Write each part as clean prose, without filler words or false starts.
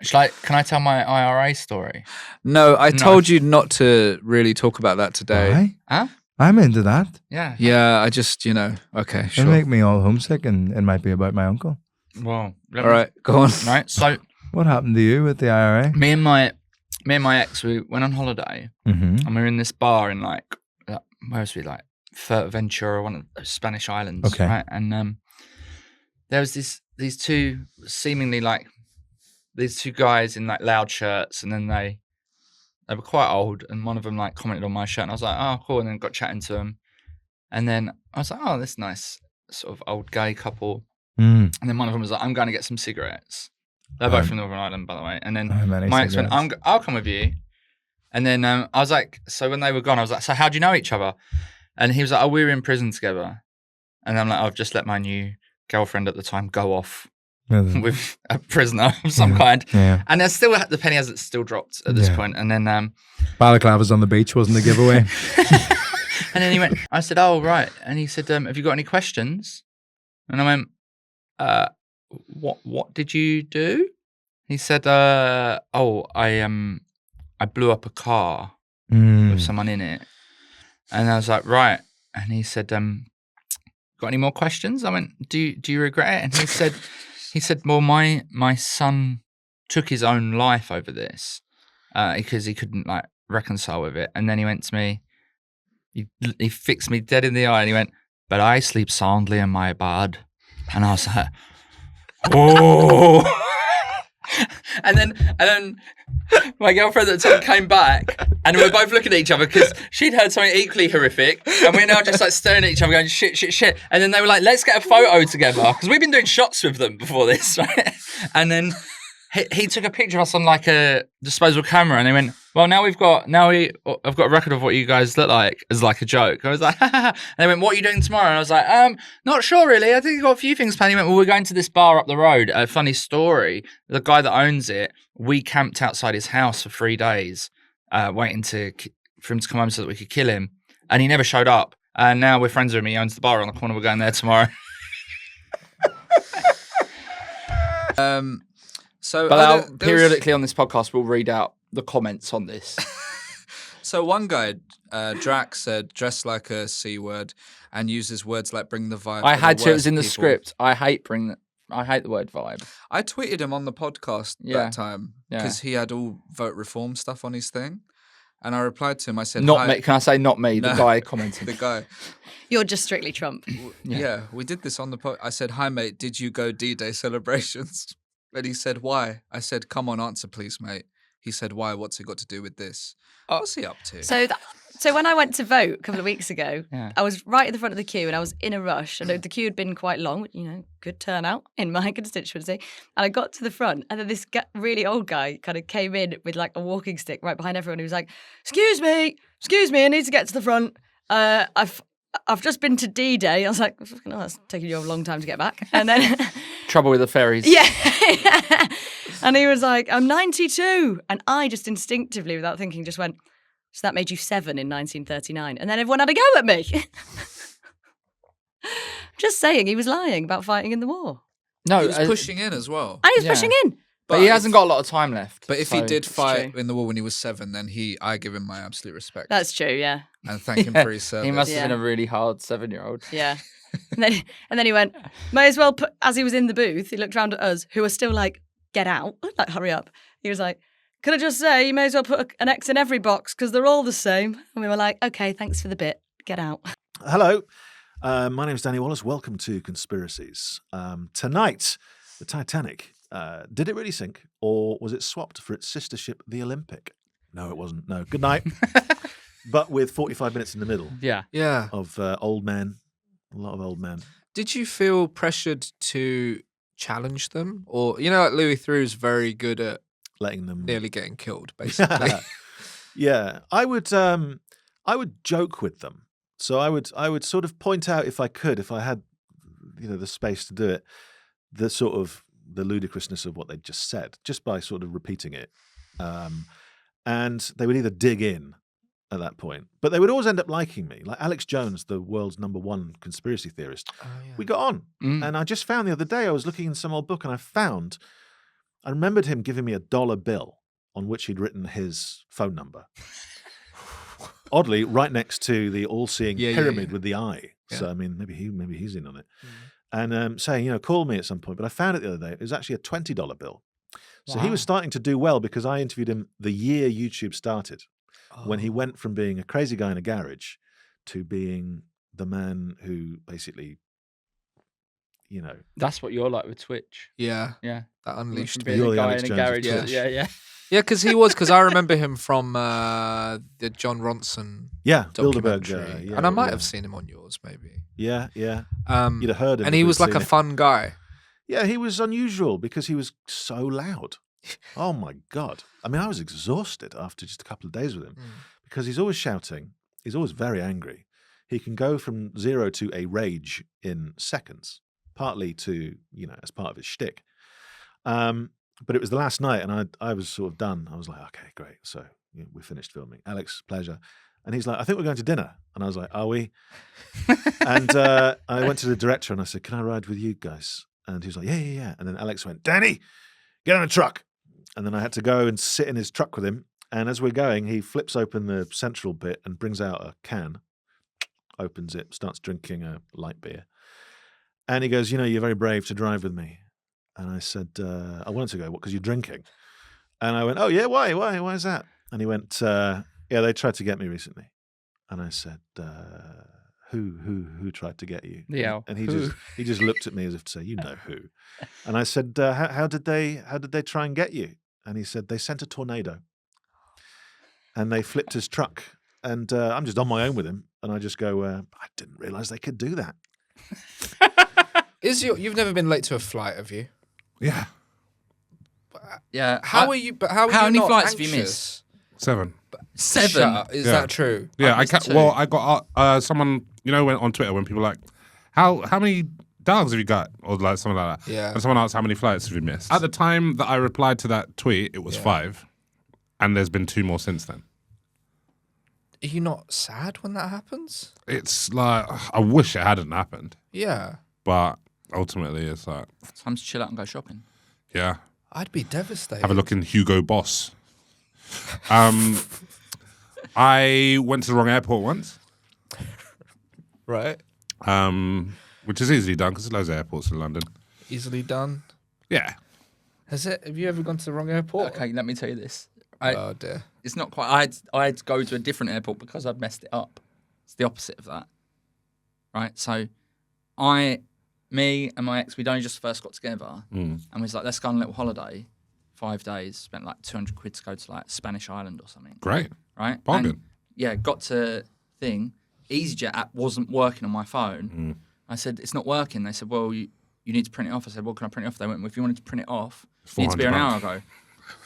Can I tell my IRA story? No, I told you not to really talk about that today. Why? Huh? I'm into that. Yeah. Yeah, I just, okay, sure. It'll make me all homesick, and it might be about my uncle. Well, all right, go on. Right. So, what happened to you with the IRA? Me and my ex, we went on holiday, and we were in this bar in where was we, Fuerteventura, one of the Spanish islands, okay. Right? And there was these two seemingly these two guys in loud shirts, and then they were quite old, and one of them commented on my shirt, and I was like, oh, cool, and then got chatting to them, and then I was like, oh, this nice sort of old gay couple, and then one of them was like, I'm going to get some cigarettes. They're both from Northern Ireland, by the way, and then my ex went, I'll come with you, and then I was like, so when they were gone, I was like, so how do you know each other? And he was like, oh, we were in prison together, and I'm like, I've just let my new girlfriend at the time go off with a prisoner of some kind. Yeah. And there's still, the penny hasn't still dropped at this point. And then balaclavas on the beach wasn't a giveaway. And then he went, I said, oh, right. And he said, have you got any questions? And I went, what did you do? He said, I blew up a car with someone in it. And I was like, right. And he said, got any more questions? I went, do you regret it? And he said, well, my son took his own life over this because he couldn't reconcile with it. And then he went to me, he fixed me dead in the eye, and he went, but I sleep soundly in my bed. And I was like, oh. And then my girlfriend at the time came back, and we were both looking at each other because she'd heard something equally horrific, and we're now just staring at each other going, shit. And then they were like, let's get a photo together, because we've been doing shots with them before this, right? And then he took a picture of us on a disposable camera, and he went, well, I've got a record of what you guys look like as a joke. I was like, and they went, what are you doing tomorrow? And I was like, not sure really. I think I've got a few things planned. He went, well, we're going to this bar up the road. A funny story. The guy that owns it, we camped outside his house for 3 days, waiting for him to come home so that we could kill him. And he never showed up. And now we're friends with him. He owns the bar on the corner. We're going there tomorrow. But periodically on this podcast, we'll read out the comments on this. So one guy, Drax, said, dress like a C word and uses words like bring the vibe. I had to, it was in the script. I hate the word vibe. I tweeted him on the podcast that time because he had all vote reform stuff on his thing. And I replied to him, I said, not me. Can I say not me? No, the guy commented. The guy. You're just strictly Trump. Yeah, we did this on the podcast. I said, hi, mate, did you go D-Day celebrations? And he said, why? I said, come on, answer, please, mate. He said, why? What's it got to do with this? What's he up to? So when I went to vote a couple of weeks ago, I was right at the front of the queue and I was in a rush. And the queue had been quite long, good turnout in my constituency. And I got to the front, and then this really old guy kind of came in with a walking stick right behind everyone. He was like, excuse me, I need to get to the front. I've just been to D-Day. I was like, oh, that's taking you a long time to get back. And then trouble with the ferries. Yeah. And he was like, I'm 92. And I just instinctively, without thinking, just went, so that made you 7 in 1939. And then everyone had a go at me. Just saying, he was lying about fighting in the war. No, he was pushing in as well. And he was pushing in. But he hasn't got a lot of time left. But if he did fight in the war when he was 7, then I give him my absolute respect. That's true, yeah. And thank him for his service. He must have been a really hard 7-year-old. Yeah. And then he went, may as well put, as he was in the booth, he looked round at us, who were still like, get out, hurry up. He was like, could I just say, you may as well put an X in every box because they're all the same. And we were like, okay, thanks for the bit. Get out. Hello. My name is Danny Wallace. Welcome to Conspiracies. Tonight, the Titanic. Did it really sink, or was it swapped for its sister ship, the Olympic? No, it wasn't. No. Good night. But with 45 minutes in the middle. Yeah. Of old men. A lot of old men. Did you feel pressured to challenge them? Or, like Louis Theroux is very good at letting them nearly getting killed, basically. Yeah. I would joke with them. So I would sort of point out if I had the space to do it, the ludicrousness of what they just said, just by sort of repeating it. And they would either dig in at that point, but they would always end up liking me. Like Alex Jones, the world's #1 conspiracy theorist. We got on. And I just found the other day, I was looking in some old book and I found I remembered him giving me $1 bill on which he'd written his phone number. Oddly, right next to the all-seeing pyramid with the eye. Yeah. So I mean, maybe he's in on it. And saying, call me at some point. But I found it the other day. It was actually a $20 bill. So he was starting to do well because I interviewed him the year YouTube started, when he went from being a crazy guy in a garage to being the man who basically, That's what you're like with Twitch. Yeah. Yeah. That unleashed Being me. You're a the guy Alex in a Jones of garage. Twitch. Yeah. Yeah, because I remember him from the John Ronson Bilderberg. documentary. And I might have seen him on yours, maybe. Yeah. You'd Um, have heard him. and if he you'd was like seen a him. fun guy. Yeah, he was unusual because he was so loud. Oh my God. I mean, I was exhausted after just a couple of days with him because he's always shouting. He's always very angry. He can go from 0 to a rage in seconds, partly to, as part of his shtick. But it was the last night and I was sort of done. I was like, okay, great. So we finished filming. Alex, pleasure. And he's like, I think we're going to dinner. And I was like, are we? And I went to the director and I said, can I ride with you guys? And he was like, yeah. And then Alex went, Danny, get on the truck. And then I had to go and sit in his truck with him. And as we're going, he flips open the central bit and brings out a can, opens it, starts drinking a light beer. And he goes, you're very brave to drive with me. And I said, I wanted to go, what, because you're drinking? And I went, oh, yeah, why? Why is that? And he went, yeah, they tried to get me recently. And I said, who tried to get you? Yeah. And he just looked at me as if to say, you know who. And I said, how did they try and get you? And he said, they sent a tornado. And they flipped his truck. And I'm just on my own with him. And I just go, I didn't realize they could do that. You've never been late to a flight, have you? Yeah. Yeah. How are you? But how many not flights have you anxious? missed? 7. 7. Shut up. Is Yeah. that true? Yeah, I missed can't. 2. Well, I got someone went on Twitter when people were like, how many dogs have you got, or like something like that. Yeah. And someone asked how many flights have you missed. At the time that I replied to that tweet, it was 5, and there's been 2 more since then. Are you not sad when that happens? It's like I wish it hadn't happened, Yeah. but ultimately it's like, Time to chill out and go shopping. yeah. I'd be devastated. Have a look in Hugo Boss. I went to the wrong airport once, Right. which is easily done because there's loads of airports in London. Easily done. Yeah. Have you ever gone to the wrong airport? Okay, let me tell you this. Oh dear. It's not quite. I had to go to a different airport because I'd messed it up. It's the opposite of that, right? So, me and my ex, we'd only just first got together, and we was like, let's go on a little holiday. 5 days, spent like 200 quid to go to like Spanish island or something. Great. Right? Bargain. And, yeah, got to thing. EasyJet app wasn't working on my phone. I said, it's not working. They said, well, you need to print it off. I said, well, can I print it off? They went, well, if you wanted to print it off, it needs to be an hour ago.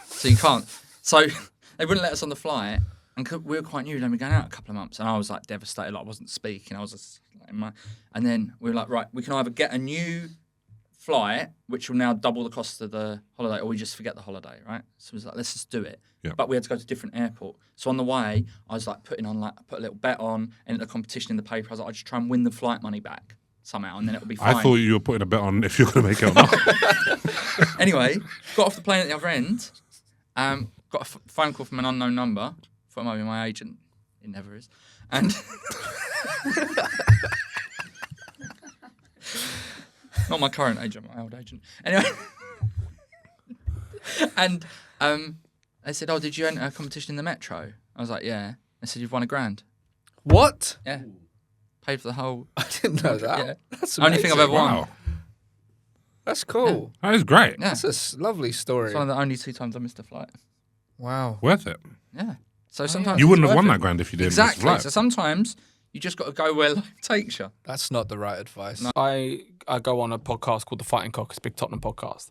So you can't. So they wouldn't let us on the flight. And we were quite new, then we were going out a couple of months. And I was like devastated, like I wasn't speaking. I was just like and then we were like, right, we can either get a new flight, which will now double the cost of the holiday, or we just forget the holiday, right? So it was like, let's just do it. Yep. But we had to go to a different airport. So on the way, I was like I put a little bet on, entered a competition in the paper. I was like, I'll just try and win the flight money back somehow, and then it'll be fine. I thought you were putting a bet on if you're going to make it or not. Anyway, got off the plane at the other end, got a phone call from an unknown number. Thought it might be my agent. It never is. And not my current agent, my old agent. Anyway, and they said, "Oh, did you enter a competition in the Metro?" I was like, "Yeah." They said, "You've won £1,000." What? Yeah, paid for the whole. I didn't know that. Yeah. That's Only thing I've ever won. Wow. That's cool. That is great. Yeah, That's a lovely story. it's one of the only 2 times I missed a flight. Wow. Worth it. Yeah. So sometimes You wouldn't it's have won worth that it. grand if you didn't miss the Exactly. flight. So sometimes you just got to go where life takes you. That's not the right advice. I go on a podcast called The Fighting Cock, it's a big Tottenham podcast.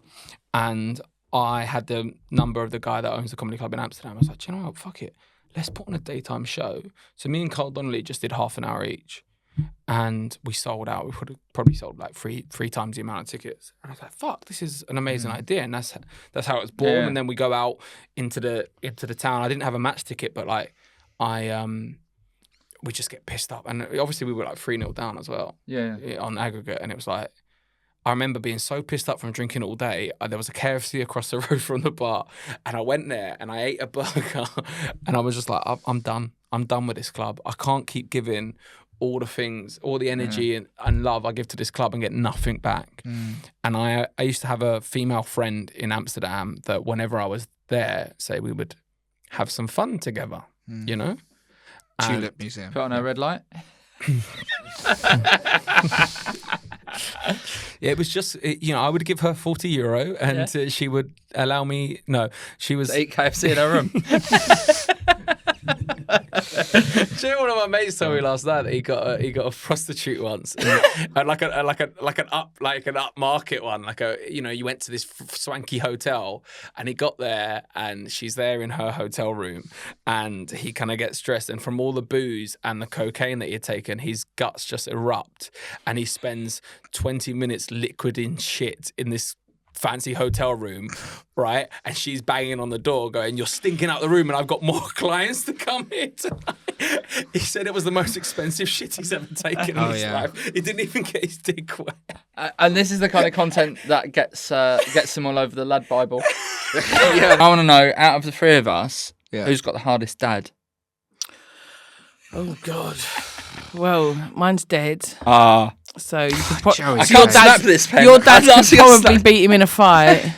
And I had the number of the guy that owns the comedy club in Amsterdam. I was like, do you know what, fuck it. Let's put on a daytime show. So me and Carl Donnelly just did half an hour each. And we sold out. We would have probably sold like three times the amount of tickets. And I was like, fuck, this is an amazing idea. And that's how it was born. Yeah. And then we go out into the town. I didn't have a match ticket, but like we just get pissed up. And obviously we were like 3-0 down as well. Yeah. On aggregate, and it was like, I remember being so pissed up from drinking all day. There was a KFC across the road from the bar, and I went there and I ate a burger, and I was just like, I'm done. I'm done with this club. I can't keep giving all the things, all the energy and love I give to this club and get nothing back. And I used to have a female friend in Amsterdam that whenever I was there, say we would have some fun together, you know? Tulip Museum. Put on a red light. Yeah, it was just, I would give her €40 and she would allow me, she was... Eat KFC in her room. Do you know one of my mates told me last night that he got a prostitute once, and like an upmarket one, you went to this swanky hotel, and he got there and she's there in her hotel room, and he kind of gets stressed, and from all the booze and the cocaine that he had taken, his guts just erupt, and he spends 20 minutes liquid in shit in this fancy hotel room, right? And she's banging on the door going, "You're stinking out the room and I've got more clients to come here tonight." He said it was the most expensive shit he's ever taken in his life. He didn't even get his dick wet. And this is the kind of content that gets him all over the lad Bible. I want to know, out of the three of us, who's got the hardest dad? Oh, God. Well, mine's dead. So you could I can't snap this pen. Your dad could probably beat him in a fight.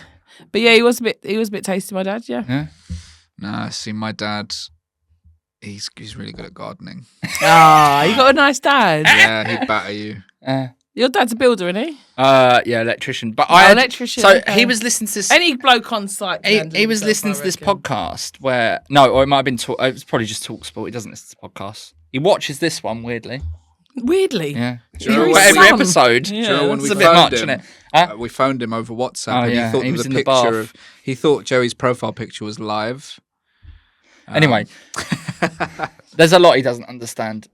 But yeah, he was a bit tasty, my dad, yeah. Nah, see, my dad, he's really good at gardening. You got a nice dad. Yeah, he'd batter you. Your dad's a builder, isn't he? Yeah, electrician. But electrician. So he was listening to this. Any bloke on site. He was listening to this podcast where or it might have been it was probably just TalkSport. He doesn't listen to podcasts. He watches this one weirdly. Yeah. Every episode. Do you know when it's we a bit found much, him? isn't it? We found him over WhatsApp, Oh, and yeah, he thought he there was was a in the picture bath. of. He thought Joey's profile picture was live. Anyway, there's a lot he doesn't understand.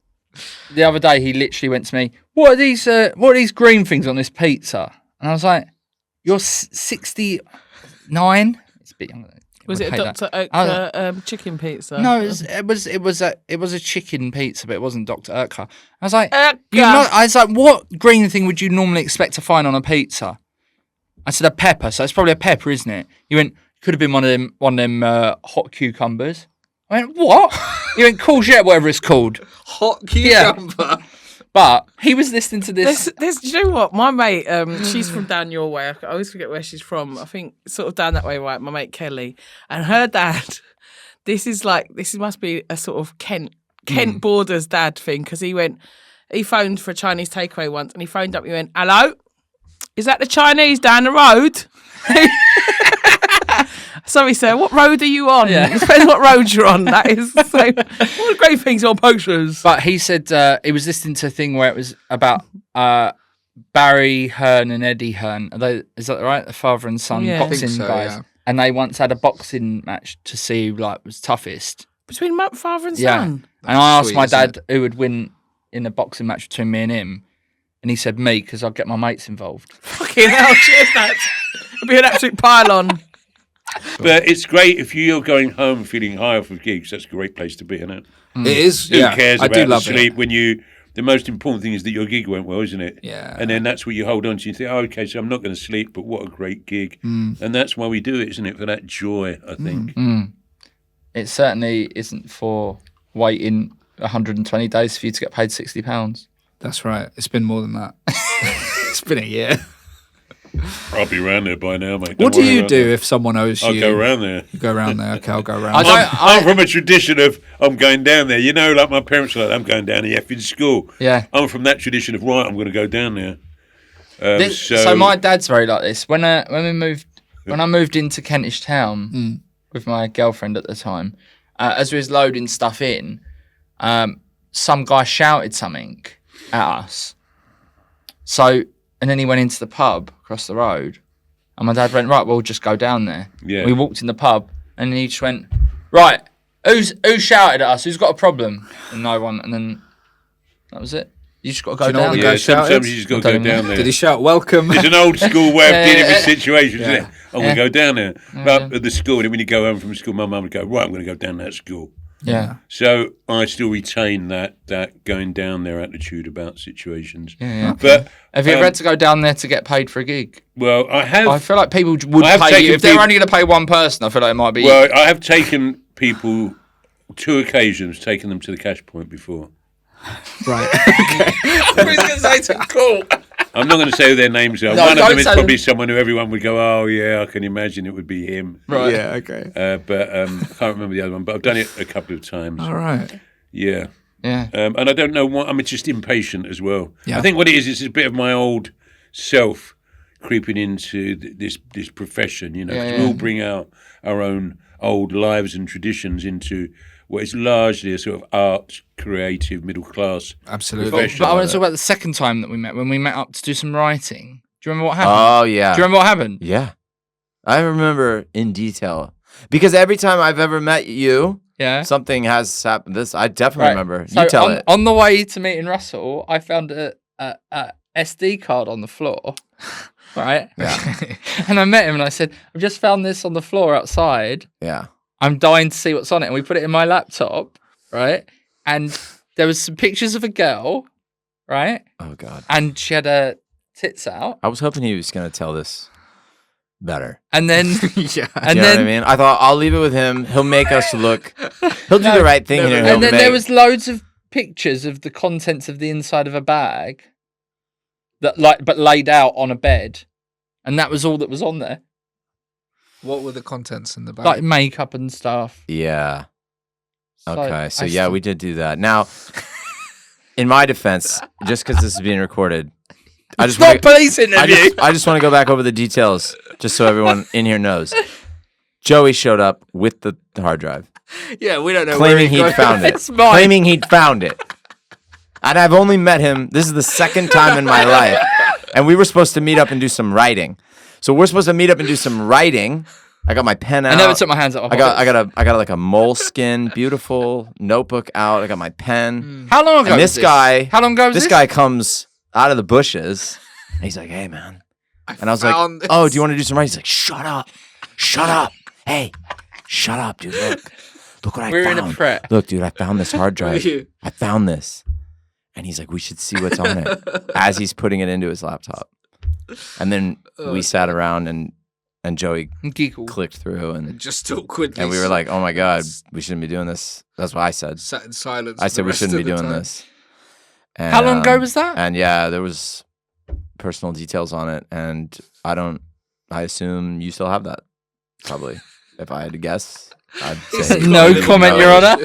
The other day, he literally went to me, "What are these green things on this pizza?" And I was like, "You're 69." It's a bit younger. Was it a Dr. Oetker chicken pizza? No, it was a chicken pizza, but it wasn't Dr. Oetker. I was like, Oetker. what green thing would you normally expect to find on a pizza? I said a pepper, so it's probably a pepper, isn't it? He went, could have been one of them hot cucumbers. I went, what? He went, courgette, whatever it's called. Hot cucumber. Yeah. But he was listening to this. Do you know what? My mate, she's from down your way. I always forget where she's from. I think sort of down that way, right? My mate Kelly. And her dad, this must be a sort of Kent Borders dad thing, because he phoned for a Chinese takeaway once, and he phoned up and he went, "Hello? Is that the Chinese down the road?" Sorry, sir, what road are you on? Yeah. It depends what road you're on. That is so. What a great things on posters. But he said he was listening to a thing where it was about Barry Hearn and Eddie Hearn. Is that right? The father and son boxing guys. Yeah. And they once had a boxing match to see who was toughest. Between father and yeah. son? And I asked my dad who would win in a boxing match between me and him. And he said me, because I'd get my mates involved. Fucking hell, cheers, Dad. It'd be an absolute pile-on. But it's great if you're going home feeling high off of gigs. That's a great place to be, isn't it? It is. Who cares I about do the love sleep it. when you? The most important thing is that your gig went well, isn't it? Yeah. And then that's what you hold on to. You think, oh, okay, so I'm not going to sleep, but what a great gig. And that's why we do it, isn't it? For that joy, I think. It certainly isn't for waiting 120 days for you to get paid £60. That's right. It's been more than that. It's been a year. I'll be around there by now, mate. What do you do if someone owes you? I'll go around there. You go around there. Okay, I'll go around. I'm from a tradition of I'm going down there. You know, like my parents are like, I'm going down to effing school. Yeah. I'm from that tradition of, right, I'm going to go down there. So my dad's very like this. When I moved into Kentish Town with my girlfriend at the time, as we was loading stuff in, some guy shouted something at us. And then he went into the pub across the road, and my dad went, right, we'll just go down there. Yeah. We walked in the pub, and he just went, right, who shouted at us? Who's got a problem? And no one. And then that was it. You just got to go down there. Yeah, sometimes you just got to go down there. Did he shout, welcome? It's an old school way of dealing with situations, isn't it? I'm going to go down there. But at the school, and when you go home from school, my mum would go, right, I'm going to go down that school. Yeah. So I still retain that going down there attitude about situations. Yeah. But Have you ever had to go down there to get paid for a gig? well, I have. I feel like people would I have pay you. taken If they're peop- only going to pay one person, I feel like it might be. Well, I have taken people 2 occasions, taken them to the cash point before. Right. I was going to say to cool. I'm not going to say who their names are. No, One of don't them is say probably them. someone who everyone would go, oh, yeah, I can imagine it would be him. Right. Yeah. Okay. But I can't remember the other one, but I've done it a couple of times. All right. Yeah. Yeah. And I don't know what, I'm just impatient as well. Yeah. I think what it is a bit of my old self creeping into this profession, 'cause we all bring out our own old lives and traditions into what is largely a sort of art, creative, middle class. Absolutely. Profession. But I want to talk about the second time that we met, when we met up to do some writing. Do you remember what happened? Oh, yeah. Do you remember what happened? Yeah. I remember in detail. Because every time I've ever met you, Yeah. something has happened. This I definitely remember. So You tell on, it. on the way to meeting Russell, I found a SD card on the floor, right? Yeah. And I met him and I said, I've just found this on the floor outside. Yeah. I'm dying to see what's on it. And we put it in my laptop, right? And there was some pictures of a girl, right? Oh, God. And she had her tits out. I was hoping he was going to tell this better. And then, Yeah. and you know then, what I mean? I thought I'll leave it with him. He'll make us look. He'll do No, the right thing here. and then there was loads of pictures of the contents of the inside of a bag that but laid out on a bed. And that was all that was on there. What were the contents in the bag? Like makeup and stuff. Yeah. So Okay. So I yeah, still- we did do that. Now, in my defense, just because this is being recorded, I just It's not want a police interview. I just want to go back over the details, just so everyone in here knows. Joey showed up with the hard drive, Yeah, we don't know claiming where he he'd found it. It's mine. Claiming he'd found it. And I've only met him. This is the second time in my life, and we were supposed to meet up and do some writing. So we're supposed to meet up and do some writing. I got my pen out. I never took my hands out. I got like a moleskin, beautiful notebook out. I got my pen. How long ago? And was this guy, How long ago was this guy comes out of the bushes, and he's like, "Hey, man," and I was like, found this. "Oh, do you want to do some writing?" He's like, "Shut up, hey, shut up, dude. Look what I We're in found. a prep. Look, dude, I found this hard drive. you? I found this," and he's like, "We should see what's on it," as he's putting it into his laptop, and then we sat around and Joey Giggle. clicked through and. Just awkwardly. And we were like, "Oh my God, we shouldn't be doing this." That's what I said. sat in silence. I for said the we rest shouldn't of be the doing time. this. And, How long ago was that? And yeah, there was personal details on it, and I assume you still have that, probably. If I had to guess, I'd say No comment, Your Honor.